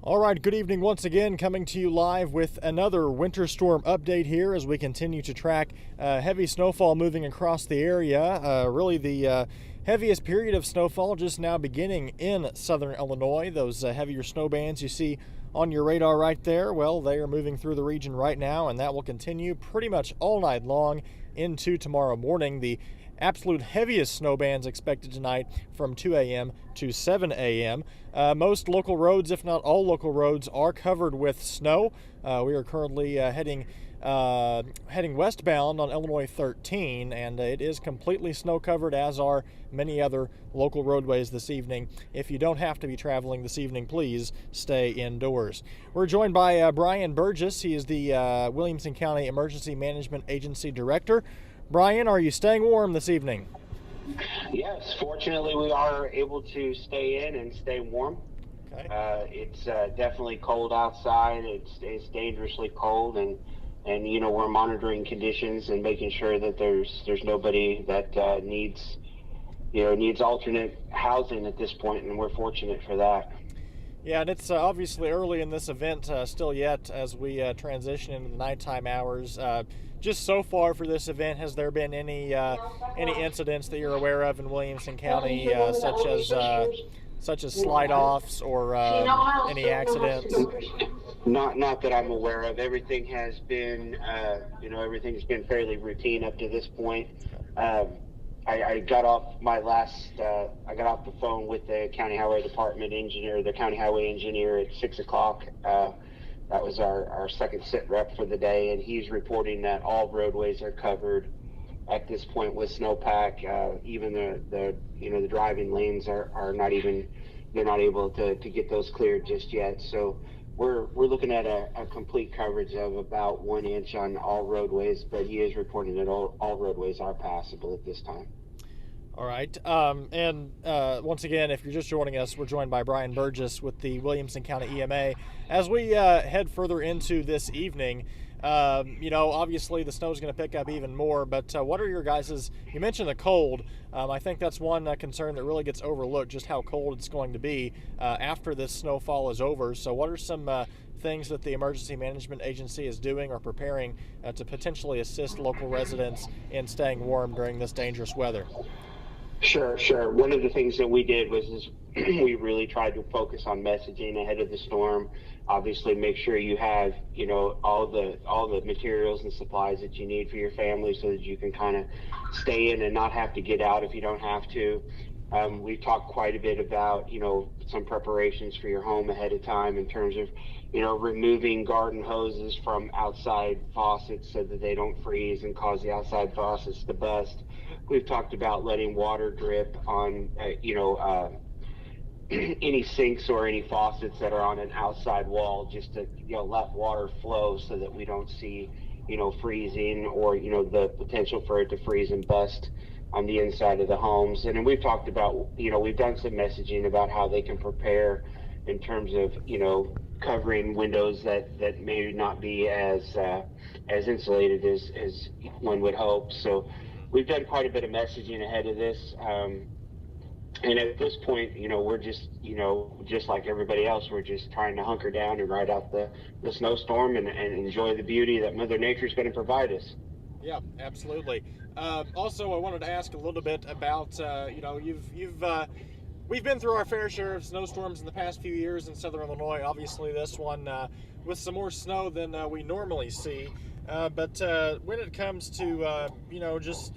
All right, good evening once again, coming to you live with another winter storm update here as we continue to track heavy snowfall moving across the area. Really the heaviest period of snowfall just now beginning in southern Illinois. Those heavier snow bands you see on your radar right there, well, they are moving through the region right now, and that will continue pretty much all night long into tomorrow morning. The absolute heaviest snow bands expected tonight from 2 a.m. to 7 a.m. Most local roads, if not all local roads, are covered with snow. We are currently heading westbound on Illinois 13, and it is completely snow covered, as are many other local roadways this evening. If you don't have to be traveling this evening, please stay indoors. We're joined by Brian Burgess. He is the Williamson County Emergency Management Agency Director. Brian, are you staying warm this evening? Yes, fortunately we are able to stay in and stay warm. Okay. It's definitely cold outside. It's dangerously cold, and we're monitoring conditions and making sure that there's nobody that needs alternate housing at this point, and we're fortunate for that. Yeah, and it's obviously early in this event still yet as we transition into the nighttime hours. Just so far for this event, has there been any incidents that you're aware of in Williamson County, such as slide-offs or any accidents? Not that I'm aware of. Everything has been, everything's been fairly routine up to this point. I got off the phone with the county highway department engineer, the county highway engineer at 6 o'clock. That was our second sit rep for the day, and he's reporting that all roadways are covered at this point with snowpack. Even the driving lanes are not even, they're not able to get those cleared just yet. So we're looking at a complete coverage of about 1 inch on all roadways, but he is reporting that all roadways are passable at this time. All right. And once again, if you're just joining us, we're joined by Brian Burgess with the Williamson County EMA. As we head further into this evening, obviously the snow is going to pick up even more, but what are your guys', you mentioned the cold. I think that's one concern that really gets overlooked, just how cold it's going to be after this snowfall is over. So what are some things that the Emergency Management Agency is doing or preparing to potentially assist local residents in staying warm during this dangerous weather? Sure. One of the things that we did was we really tried to focus on messaging ahead of the storm. Obviously, make sure you have all the materials and supplies that you need for your family, so that you can kind of stay in and not have to get out if you don't have to. We talked quite a bit about some preparations for your home ahead of time in terms of removing garden hoses from outside faucets so that they don't freeze and cause the outside faucets to bust. We've talked about letting water drip on any sinks or any faucets that are on an outside wall, just to let water flow so that we don't see freezing or the potential for it to freeze and bust on the inside of the homes. And then we've talked about we've done some messaging about how they can prepare in terms of covering windows that may not be as insulated as one would hope. So we've done quite a bit of messaging ahead of this. And at this point, we're just like everybody else, we're just trying to hunker down and ride out the snowstorm and enjoy the beauty that Mother Nature is going to provide us. Yeah, absolutely. Also, I wanted to ask a little bit about, we've been through our fair share of snowstorms in the past few years in southern Illinois. Obviously, this one with some more snow than we normally see. But when it comes to, just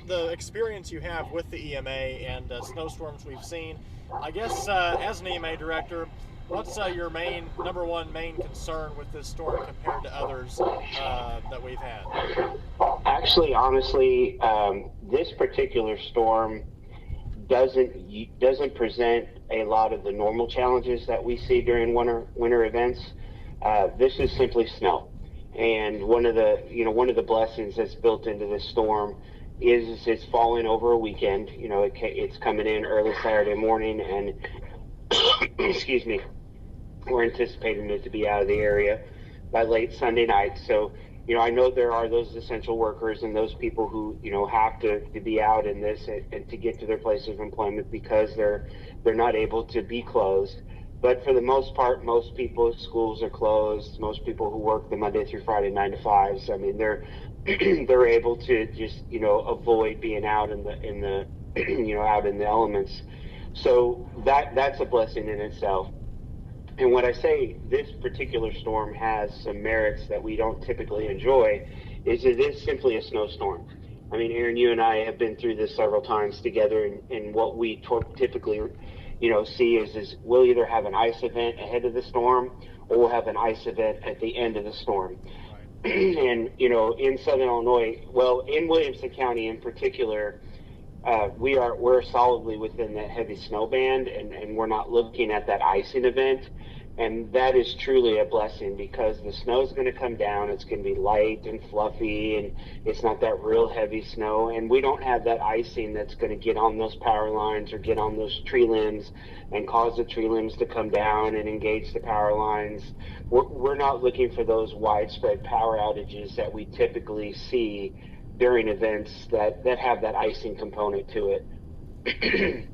the experience you have with the EMA and snowstorms we've seen, I guess as an EMA director, what's your number one main concern with this storm compared to others that we've had? Actually, honestly, this particular storm doesn't present a lot of the normal challenges that we see during winter events. This is simply snow. And one of the blessings that's built into this storm is it's falling over a weekend. It's coming in early Saturday morning, and excuse me, we're anticipating it to be out of the area by late Sunday night. So, I know there are those essential workers and those people who, have to be out in this and to get to their places of employment because they're not able to be closed. But for the most part, most people's schools are closed. Most people who work the Monday through Friday 9 to 5s, I mean, they're they're able to just avoid being out in the out in the elements. So that's a blessing in itself. And when I say this particular storm has some merits that we don't typically enjoy, is it is simply a snowstorm. I mean, Aaron, you and I have been through this several times together, and what we typically, see is we'll either have an ice event ahead of the storm, or we'll have an ice event at the end of the storm. And in Southern Illinois, well, in Williamson County in particular, we're solidly within that heavy snow band, and we're not looking at that icing event. And that is truly a blessing, because the snow is going to come down. It's going to be light and fluffy, and it's not that real heavy snow. And we don't have that icing that's going to get on those power lines or get on those tree limbs and cause the tree limbs to come down and engage the power lines. We're not looking for those widespread power outages that we typically see during events that have that icing component to it.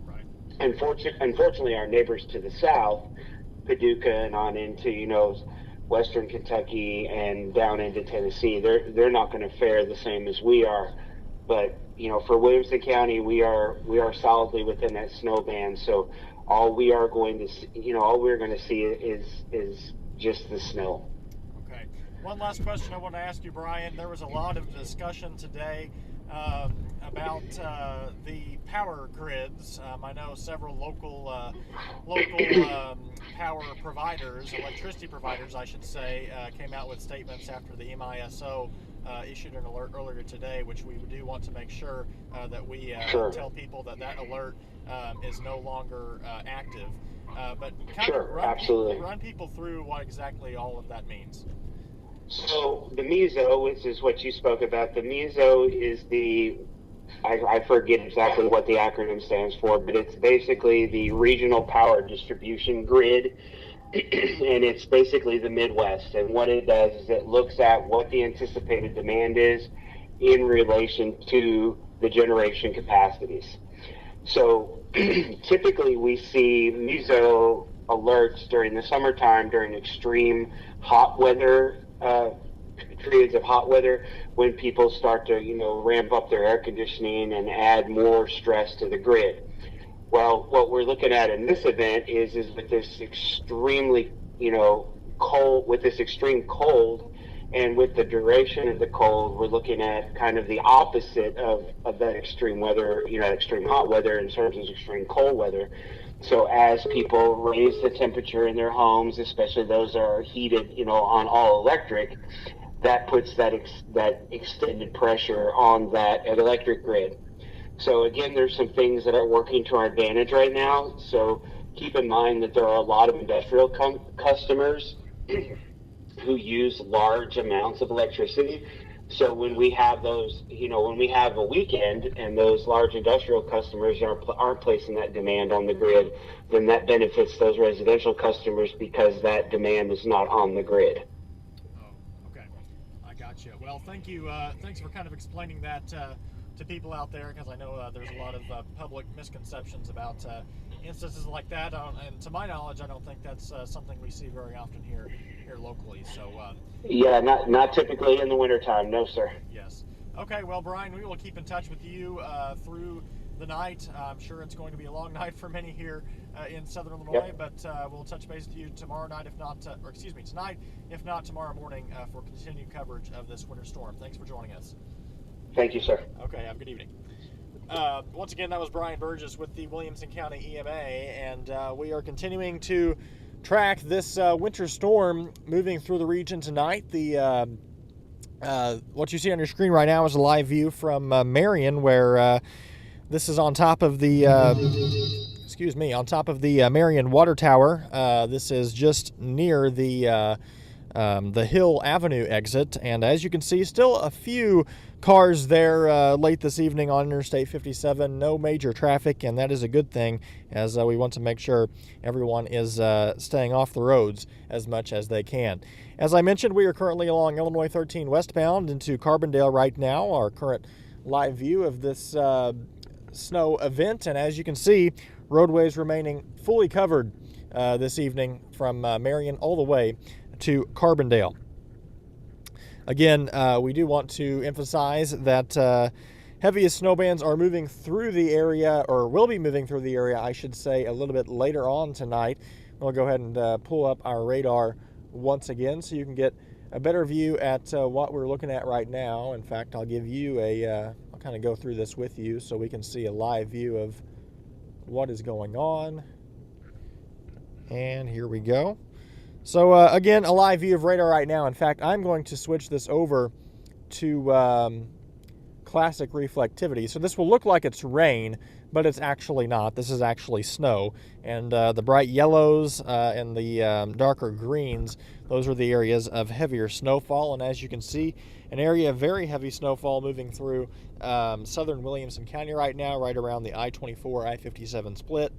Right. Unfortunately, our neighbors to the south, Paducah and on into western Kentucky and down into Tennessee, they're not going to fare the same as we are. But for Williamson County, we are solidly within that snow band. So all we're going to see is just the snow. Okay. One last question I want to ask you, Brian. There was a lot of discussion today about the power grids. I know several local power providers, electricity providers, I should say, came out with statements after the MISO issued an alert earlier today, which we do want to make sure that we tell people that alert is no longer active. But kind of run people through what exactly all of that means. So the MISO, which is what you spoke about, the MISO is I forget exactly what the acronym stands for, but it's basically the Regional Power Distribution Grid, and it's basically the Midwest. And what it does is it looks at what the anticipated demand is in relation to the generation capacities. So typically we see MISO alerts during the summertime, during extreme hot weather, periods of hot weather, when people start to ramp up their air conditioning and add more stress to the grid. Well, what we're looking at in this event is with this extremely cold, with this extreme cold, and with the duration of the cold, we're looking at kind of the opposite of that extreme weather, extreme hot weather in terms of extreme cold weather. So as people raise the temperature in their homes, especially those that are heated, on all electric, that puts that extended pressure on that electric grid. So again, there's some things that are working to our advantage right now. So keep in mind that there are a lot of industrial customers who use large amounts of electricity. So when we have those, when we have a weekend and those large industrial customers aren't placing that demand on the grid, then that benefits those residential customers because that demand is not on the grid. Oh, okay. I got you. Well, thank you. Thanks for kind of explaining that to people out there, because I know there's a lot of public misconceptions about instances like that. And to my knowledge, I don't think that's something we see very often here locally. So yeah, not typically in the wintertime, no sir. Yes. Okay, well, Brian, we will keep in touch with you through the night. I'm sure it's going to be a long night for many here in Southern Illinois, Yep. But we'll touch base with you tomorrow night, tonight, if not tomorrow morning, for continued coverage of this winter storm. Thanks for joining us. Thank you, sir. Okay, have a good evening. Once again, that was Brian Burgess with the Williamson County EMA, and we are continuing to track this winter storm moving through the region tonight. What you see on your screen right now is a live view from Marion, where this is on top of the Marion Water Tower. This is just near the Hill Avenue exit, and as you can see, still a few cars there late this evening on Interstate 57. No major traffic, and that is a good thing, as we want to make sure everyone is staying off the roads as much as they can. As I mentioned, we are currently along Illinois 13 westbound into Carbondale right now, our current live view of this snow event, and as you can see, roadways remaining fully covered this evening from Marion all the way to Carbondale. Again, we do want to emphasize that heaviest snow bands are moving through the area, or will be moving through the area, I should say, a little bit later on tonight. We'll go ahead and pull up our radar once again so you can get a better view at what we're looking at right now. In fact, I'll give you I'll kind of go through this with you so we can see a live view of what is going on. And here we go. So again, a live view of radar right now. In fact, I'm going to switch this over to classic reflectivity. So this will look like it's rain, but it's actually not. This is actually snow. And the bright yellows and the darker greens, those are the areas of heavier snowfall. And as you can see, an area of very heavy snowfall moving through southern Williamson County right now, right around the I-24, I-57 split.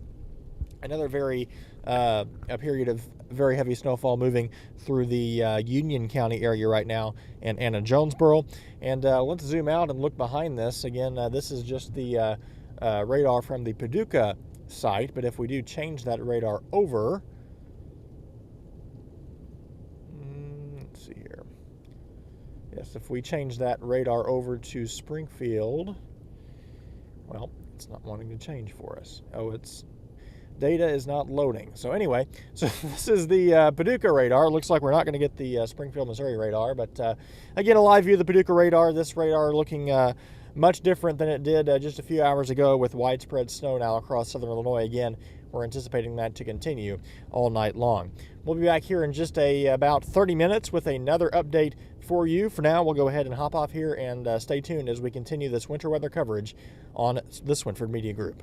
Another a period of very heavy snowfall moving through the Union County area right now and Anna Jonesboro. And let's zoom out and look behind this. Again, this is just the radar from the Paducah site, but if we do change that radar over, let's see here. Yes, if we change that radar over to Springfield, well, it's not wanting to change for us. Oh, it's data is not loading. So anyway, so this is the Paducah radar. Looks like we're not going to get the Springfield, Missouri radar, but again, a live view of the Paducah radar. This radar looking much different than it did just a few hours ago with widespread snow now across southern Illinois. Again, we're anticipating that to continue all night long. We'll be back here in just about 30 minutes with another update for you. For now, we'll go ahead and hop off here and stay tuned as we continue this winter weather coverage on the Swinford Media Group.